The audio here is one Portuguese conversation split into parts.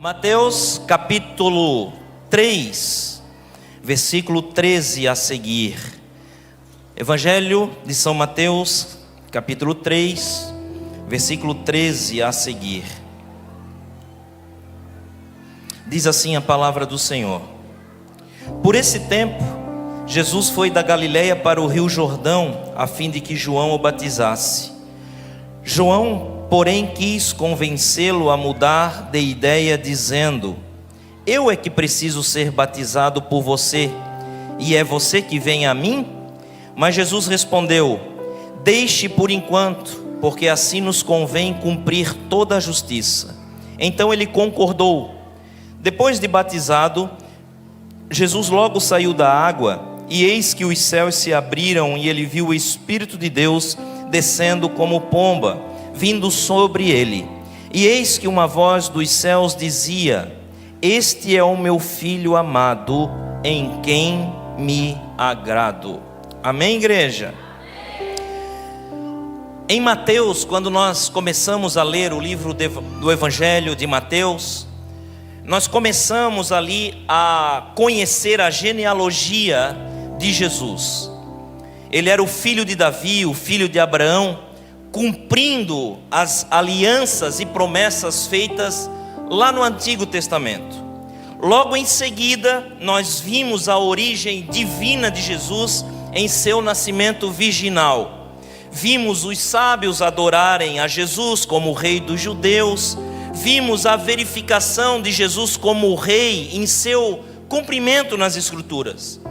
Mateus capítulo 3, versículo 13 a seguir. Evangelho de São Mateus, capítulo 3, versículo 13 a seguir. Diz assim a palavra do Senhor: Por esse tempo, Jesus foi da Galileia para o rio Jordão, a fim de que João o batizasse. João, porém, quis convencê-lo a mudar de ideia, dizendo: Eu é que preciso ser batizado por você, e é você que vem a mim? Mas Jesus respondeu: Deixe por enquanto, porque assim nos convém cumprir toda a justiça. Então ele concordou. Depois de batizado, Jesus logo saiu da água, e eis que os céus se abriram, e ele viu o Espírito de Deus descendo como pomba, vindo sobre ele. E eis que uma voz dos céus dizia: Este é o meu Filho amado, em quem me agrado. Amém, igreja? Em Mateus, quando nós começamos a ler o livro do Evangelho de Mateus, nós começamos ali a conhecer a genealogia de Jesus. Ele era o filho de Davi, o filho de Abraão, cumprindo as alianças e promessas feitas lá no Antigo Testamento. Logo em seguida, nós vimos a origem divina de Jesus em seu nascimento virginal. Vimos os sábios adorarem a Jesus como o rei dos judeus. Vimos a verificação de Jesus como o rei em seu cumprimento nas Escrituras.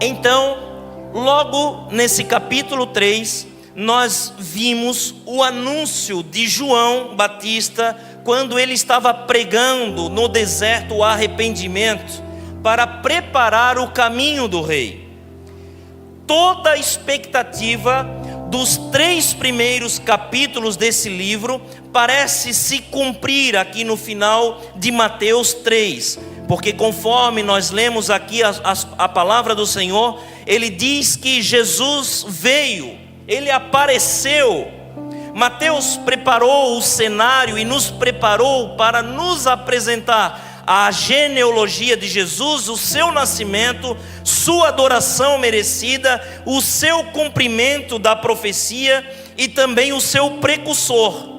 Então, logo nesse capítulo 3, nós vimos o anúncio de João Batista, quando ele estava pregando no deserto o arrependimento, para preparar o caminho do rei. Toda a expectativa dos 3 primeiros capítulos desse livro parece se cumprir aqui no final de Mateus 3, porque conforme nós lemos aqui a palavra do Senhor, ele diz que Jesus veio, ele apareceu. Mateus preparou o cenário e nos preparou para nos apresentar a genealogia de Jesus, o seu nascimento, sua adoração merecida, o seu cumprimento da profecia e também o seu precursor.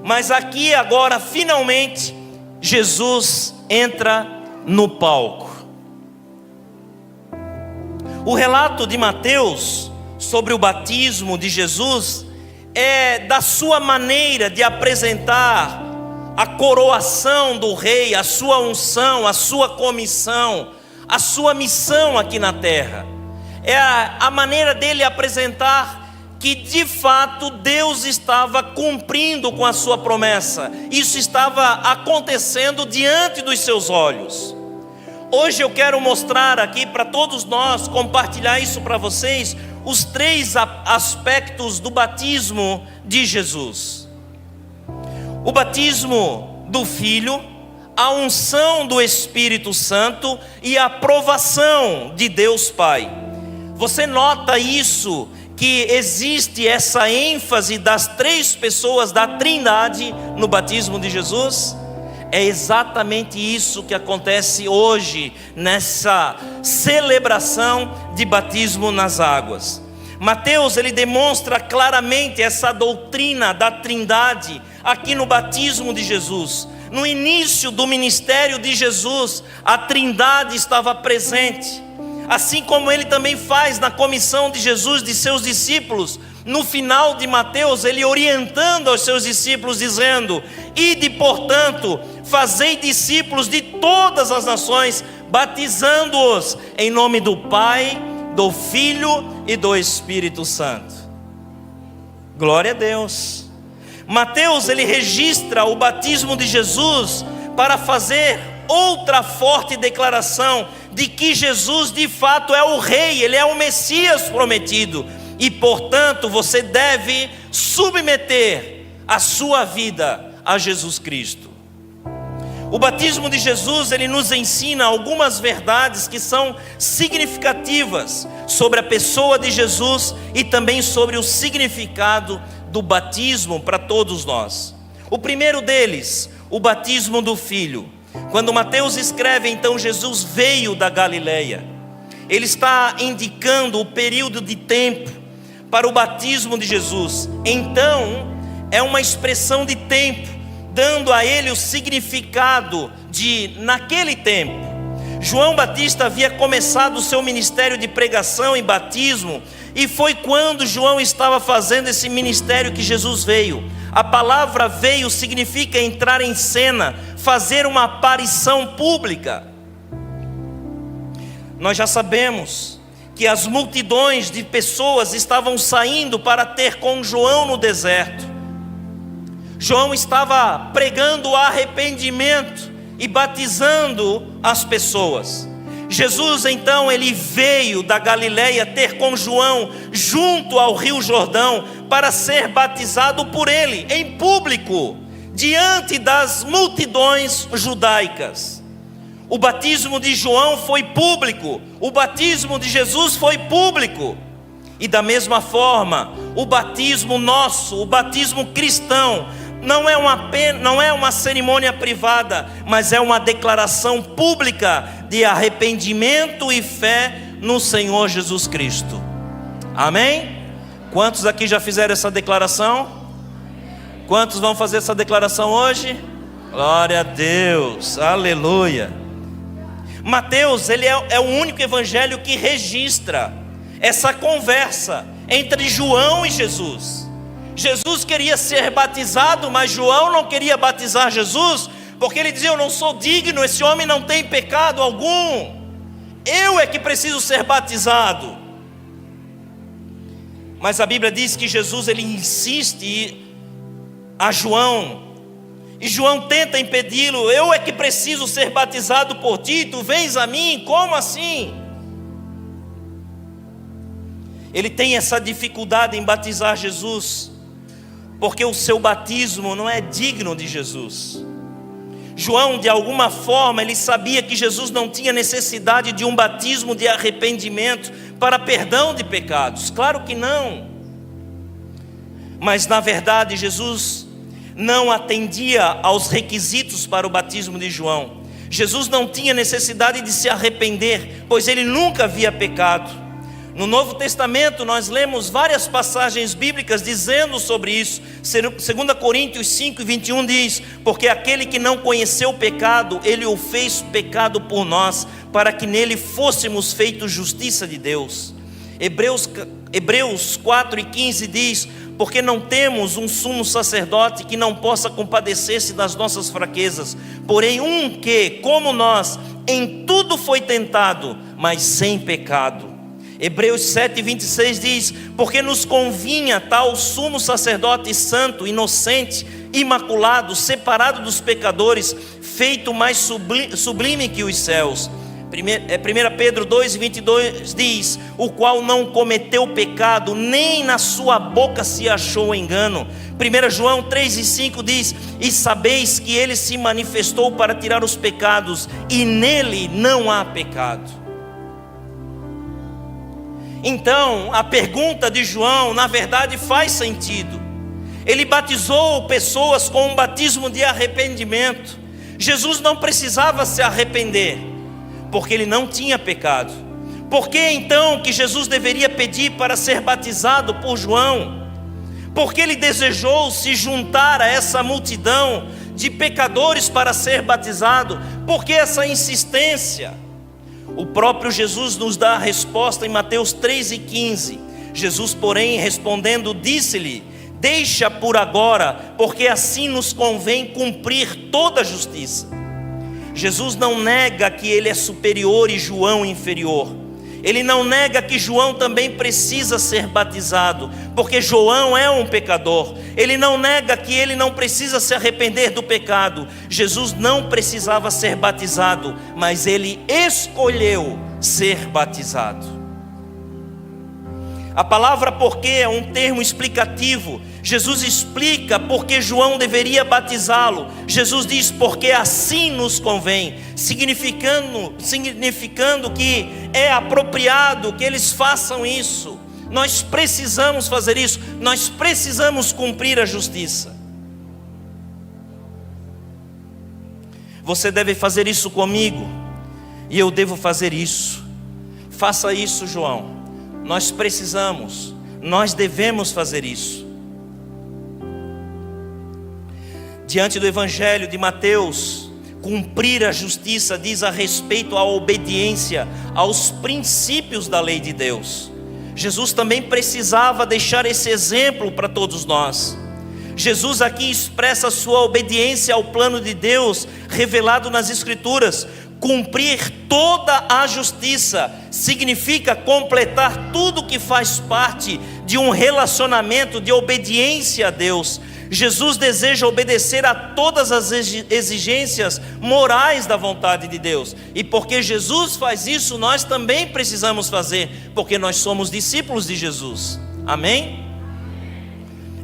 Mas aqui agora, finalmente, Jesus entra no palco. O relato de Mateus sobre o batismo de Jesus é da sua maneira de apresentar a coroação do rei, a sua unção, a sua comissão, a sua missão aqui na terra. É a maneira dele apresentar que de fato Deus estava cumprindo com a sua promessa. Isso estava acontecendo diante dos seus olhos. Hoje eu quero mostrar aqui para todos nós, compartilhar isso para vocês, os 3 aspectos do batismo de Jesus. O batismo do Filho, a unção do Espírito Santo e a aprovação de Deus Pai. Você nota isso, que existe essa ênfase das 3 pessoas da Trindade no batismo de Jesus? É exatamente isso que acontece hoje nessa celebração de batismo nas águas. Mateus, ele demonstra claramente essa doutrina da Trindade aqui no batismo de Jesus. No início do ministério de Jesus, a Trindade estava presente, assim como ele também faz na comissão de Jesus de seus discípulos. No final de Mateus, ele orientando aos seus discípulos, dizendo: Ide, portanto, fazei discípulos de todas as nações, batizando-os em nome do Pai, do Filho e do Espírito Santo. Glória a Deus. Mateus, ele registra o batismo de Jesus para fazer outra forte declaração de que Jesus de fato é o rei, ele é o Messias prometido. E portanto você deve submeter a sua vida a Jesus Cristo. O batismo de Jesus, ele nos ensina algumas verdades que são significativas sobre a pessoa de Jesus e também sobre o significado do batismo para todos nós. O primeiro deles, o batismo do Filho. Quando Mateus escreve, então, Jesus veio da Galileia, ele está indicando o período de tempo para o batismo de Jesus. Então, é uma expressão de tempo, dando a ele o significado de naquele tempo. João Batista havia começado o seu ministério de pregação e batismo, e foi quando João estava fazendo esse ministério que Jesus veio. A palavra veio significa entrar em cena, fazer uma aparição pública. Nós já sabemos que as multidões de pessoas estavam saindo para ter com João no deserto. João estava pregando o arrependimento e batizando as pessoas. Jesus então, ele veio da Galileia ter com João junto ao Rio Jordão para ser batizado por ele em público, diante das multidões judaicas. O batismo de João foi público, o batismo de Jesus foi público. E da mesma forma, o batismo nosso, o batismo cristão, não é uma cerimônia privada, mas é uma declaração pública de arrependimento e fé no Senhor Jesus Cristo. Amém? Quantos aqui já fizeram essa declaração? Quantos vão fazer essa declaração hoje? Glória a Deus, aleluia. Mateus, ele é o único evangelho que registra essa conversa entre João e Jesus. Jesus queria ser batizado, mas João não queria batizar Jesus, porque ele dizia: eu não sou digno, esse homem não tem pecado algum, eu é que preciso ser batizado. Mas a Bíblia diz que Jesus, ele insiste a João, e João tenta impedi-lo: eu é que preciso ser batizado por ti, tu vens a mim, como assim? Ele tem essa dificuldade em batizar Jesus, porque o seu batismo não é digno de Jesus. João, de alguma forma, ele sabia que Jesus não tinha necessidade de um batismo de arrependimento para perdão de pecados. Claro que não. Mas na verdade Jesus não atendia aos requisitos para o batismo de João. Jesus não tinha necessidade de se arrepender, pois ele nunca havia pecado. No Novo Testamento nós lemos várias passagens bíblicas dizendo sobre isso. 2 Coríntios 5:21 diz: porque aquele que não conheceu o pecado, ele o fez pecado por nós, para que nele fôssemos feitos justiça de Deus. Hebreus 4:15 diz: porque não temos um sumo sacerdote que não possa compadecer-se das nossas fraquezas, porém um que, como nós, em tudo foi tentado, mas sem pecado. Hebreus 7:26 diz: porque nos convinha tal sumo sacerdote santo, inocente, imaculado, separado dos pecadores, feito mais sublime que os céus. 1 Pedro 2:22 diz: o qual não cometeu pecado, nem na sua boca se achou engano. 1 João 3:5 diz: e sabeis que ele se manifestou para tirar os pecados, e nele não há pecado. Então, a pergunta de João, na verdade, faz sentido. Ele batizou pessoas com um batismo de arrependimento. Jesus não precisava se arrepender, porque ele não tinha pecado. Por que então que Jesus deveria pedir para ser batizado por João? Porque ele desejou se juntar a essa multidão de pecadores para ser batizado? Por que essa insistência? O próprio Jesus nos dá a resposta em Mateus 3:15. Jesus, porém, respondendo, disse-lhe: deixa por agora, porque assim nos convém cumprir toda a justiça. Jesus não nega que ele é superior e João inferior. Ele não nega que João também precisa ser batizado, porque João é um pecador. Ele não nega que ele não precisa se arrepender do pecado. Jesus não precisava ser batizado, mas ele escolheu ser batizado. A palavra porque é um termo explicativo. Jesus explica porque João deveria batizá-lo. Jesus diz: porque assim nos convém, significando que é apropriado que eles façam isso. Nós precisamos fazer isso, nós precisamos cumprir a justiça. Você deve fazer isso comigo, e eu devo fazer isso. Faça isso, João. Nós precisamos, nós devemos fazer isso. Diante do Evangelho de Mateus, cumprir a justiça diz a respeito à obediência aos princípios da lei de Deus. Jesus também precisava deixar esse exemplo para todos nós. Jesus aqui expressa a sua obediência ao plano de Deus revelado nas Escrituras. Cumprir toda a justiça significa completar tudo que faz parte de um relacionamento de obediência a Deus. Jesus deseja obedecer a todas as exigências morais da vontade de Deus. E porque Jesus faz isso, nós também precisamos fazer, porque nós somos discípulos de Jesus. Amém?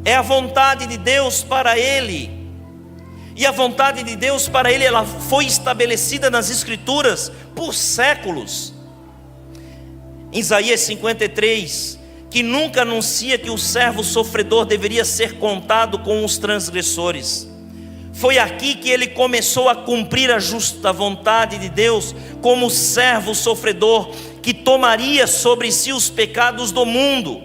É a vontade de Deus para Ele. E a vontade de Deus para Ele, ela foi estabelecida nas Escrituras por séculos. Em Isaías 53, que nunca anuncia que o servo sofredor deveria ser contado com os transgressores. Foi aqui que ele começou a cumprir a justa vontade de Deus, como servo sofredor que tomaria sobre si os pecados do mundo.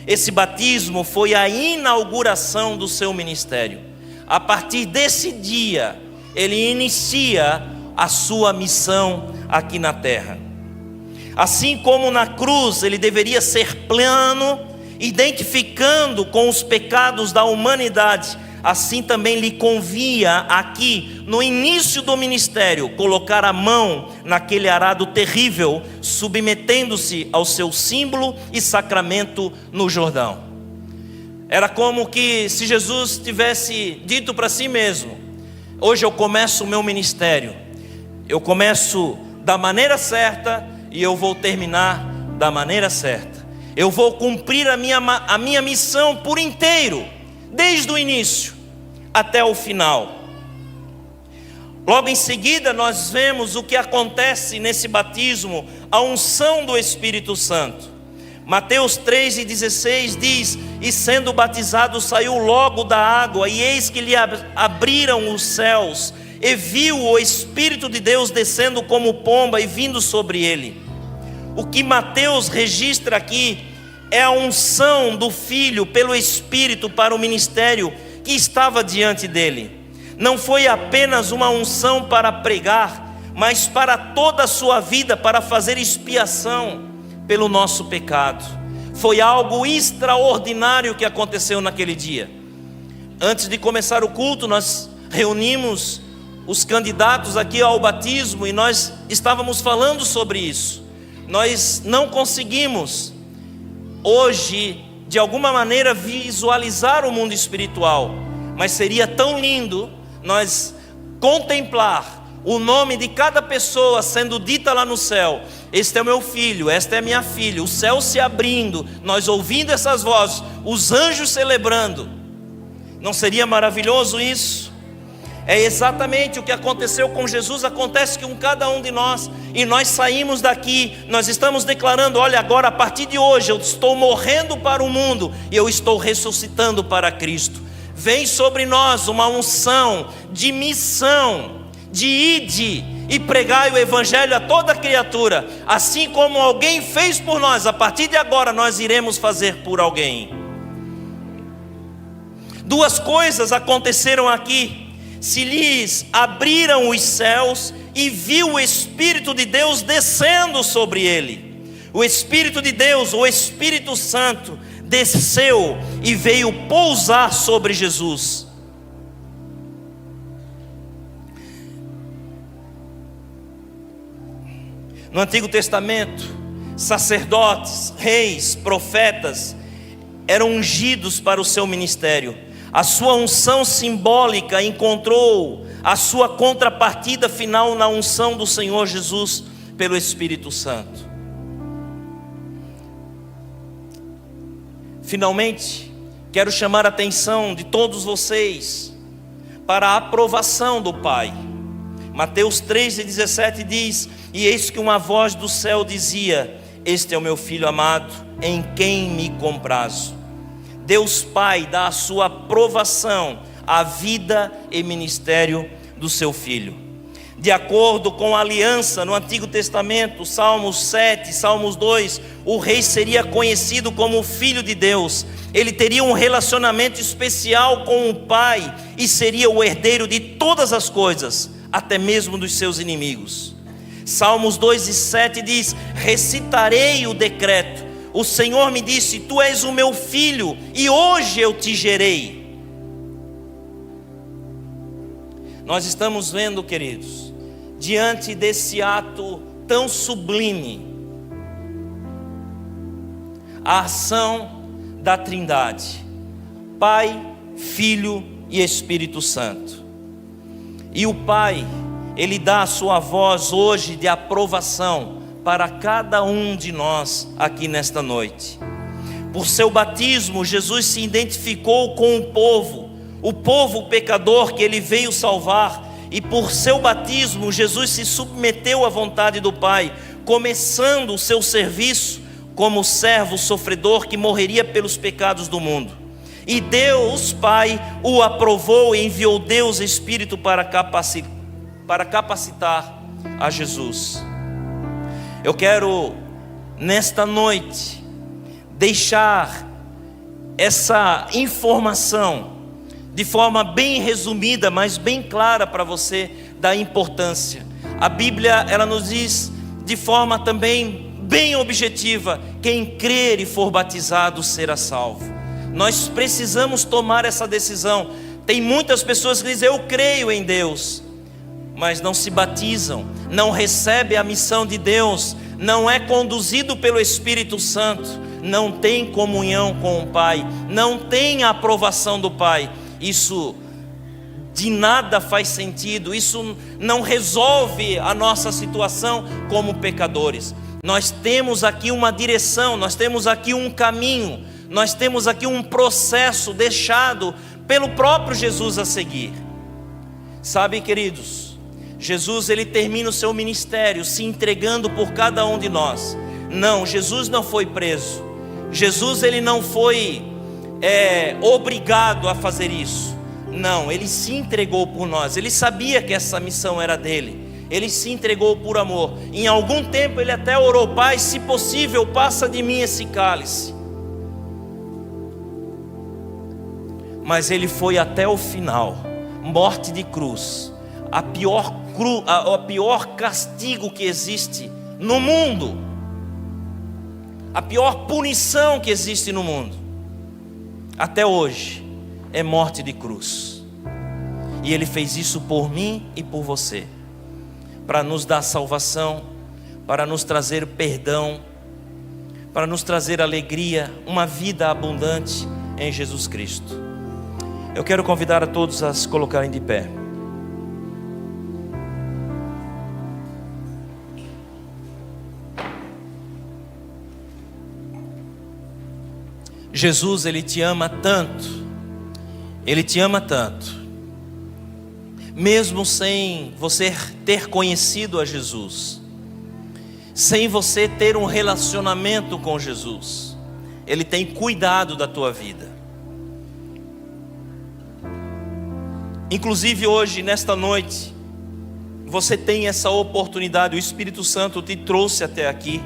Esse batismo foi a inauguração do seu ministério. A partir desse dia, ele inicia a sua missão aqui na terra. Assim como na cruz ele deveria ser plano, identificando com os pecados da humanidade, assim também lhe convia aqui, no início do ministério, colocar a mão naquele arado terrível, submetendo-se ao seu símbolo e sacramento no Jordão. Era como que se Jesus tivesse dito para si mesmo: hoje eu começo o meu ministério, eu começo da maneira certa e eu vou terminar da maneira certa. Eu vou cumprir a minha missão por inteiro, desde o início até o final. Logo em seguida nós vemos o que acontece nesse batismo, a unção do Espírito Santo. Mateus 3,16 diz: e sendo batizado saiu logo da água, e eis que lhe abriram os céus, e viu o Espírito de Deus descendo como pomba e vindo sobre ele. O que Mateus registra aqui é a unção do Filho pelo Espírito para o ministério que estava diante dele. Não foi apenas uma unção para pregar, mas para toda a sua vida, para fazer expiação pelo nosso pecado. Foi algo extraordinário que aconteceu naquele dia. Antes de começar o culto, nós reunimos os candidatos aqui ao batismo e nós estávamos falando sobre isso. Nós não conseguimos hoje, de alguma maneira, visualizar o mundo espiritual, mas seria tão lindo nós contemplar o nome de cada pessoa sendo dita lá no céu: este é o meu filho, esta é a minha filha, o céu se abrindo, nós ouvindo essas vozes, os anjos celebrando. Não seria maravilhoso isso? É exatamente o que aconteceu com Jesus, acontece com cada um de nós. E nós saímos daqui, nós estamos declarando: olha, agora a partir de hoje eu estou morrendo para o mundo e eu estou ressuscitando para Cristo. Vem sobre nós uma unção de missão, de ide e pregai o Evangelho a toda criatura. Assim como alguém fez por nós, a partir de agora nós iremos fazer por alguém. Duas coisas aconteceram aqui: se lhes abriram os céus e viu o Espírito de Deus descendo sobre ele. O Espírito de Deus, o Espírito Santo, desceu e veio pousar sobre Jesus. No Antigo Testamento, sacerdotes, reis, profetas eram ungidos para o seu ministério. A sua unção simbólica encontrou a sua contrapartida final na unção do Senhor Jesus pelo Espírito Santo. Finalmente, quero chamar a atenção de todos vocês para a aprovação do Pai. Mateus 3,17 diz: e eis que uma voz do céu dizia: este é o meu Filho amado, em quem me comprazo. Deus Pai dá a sua aprovação à vida e ministério do seu Filho. De acordo com a aliança no Antigo Testamento, Salmos 7, Salmos 2, o rei seria conhecido como o Filho de Deus. Ele teria um relacionamento especial com o Pai e seria o herdeiro de todas as coisas, até mesmo dos seus inimigos. Salmos 2 e 7 diz: recitarei o decreto. O Senhor me disse: tu és o meu filho e hoje eu te gerei. Nós estamos vendo, queridos, diante desse ato tão sublime, a ação da Trindade, Pai, Filho e Espírito Santo. E o Pai, Ele dá a sua voz hoje de aprovação para cada um de nós aqui nesta noite. Por seu batismo, Jesus se identificou com o povo pecador que Ele veio salvar. E por seu batismo, Jesus se submeteu à vontade do Pai, começando o seu serviço como servo sofredor que morreria pelos pecados do mundo. E Deus Pai o aprovou e enviou Deus Espírito para capacitar a Jesus. Eu quero nesta noite deixar essa informação de forma bem resumida, mas bem clara para você, da importância. A Bíblia, ela nos diz de forma também bem objetiva: quem crer e for batizado será salvo. Nós precisamos tomar essa decisão. Tem muitas pessoas que dizem: eu creio em Deus, mas não se batizam, não recebem a missão de Deus, não é conduzido pelo Espírito Santo, não tem comunhão com o Pai, não tem a aprovação do Pai. Isso de nada faz sentido, isso não resolve a nossa situação como pecadores. Nós temos aqui uma direção, nós temos aqui um caminho, nós temos aqui um processo deixado pelo próprio Jesus a seguir. Sabe, queridos, Jesus, ele termina o seu ministério se entregando por cada um de nós. Não, Jesus não foi preso, Jesus, ele não foi obrigado a fazer isso. Não, ele se entregou por nós. Ele sabia que essa missão era dele. Ele se entregou por amor. Em algum tempo ele até orou: Pai, se possível, passa de mim esse cálice. Mas ele foi até o final, morte de cruz, a pior castigo que existe no mundo, a pior punição que existe no mundo, até hoje, é morte de cruz. E ele fez isso por mim e por você, para nos dar salvação, para nos trazer perdão, para nos trazer alegria, uma vida abundante em Jesus Cristo. Eu quero convidar a todos a se colocarem de pé. Jesus, ele te ama tanto, ele te ama tanto, mesmo sem você ter conhecido a Jesus, sem você ter um relacionamento com Jesus, ele tem cuidado da tua vida. Inclusive hoje, nesta noite, você tem essa oportunidade. O Espírito Santo te trouxe até aqui,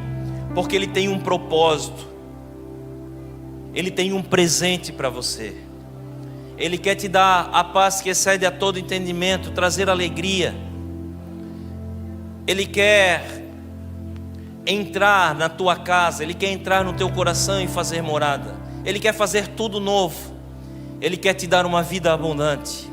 porque ele tem um propósito. Ele tem um presente para você. Ele quer te dar a paz que excede a todo entendimento, trazer alegria. Ele quer entrar na tua casa, ele quer entrar no teu coração e fazer morada. Ele quer fazer tudo novo. Ele quer te dar uma vida abundante.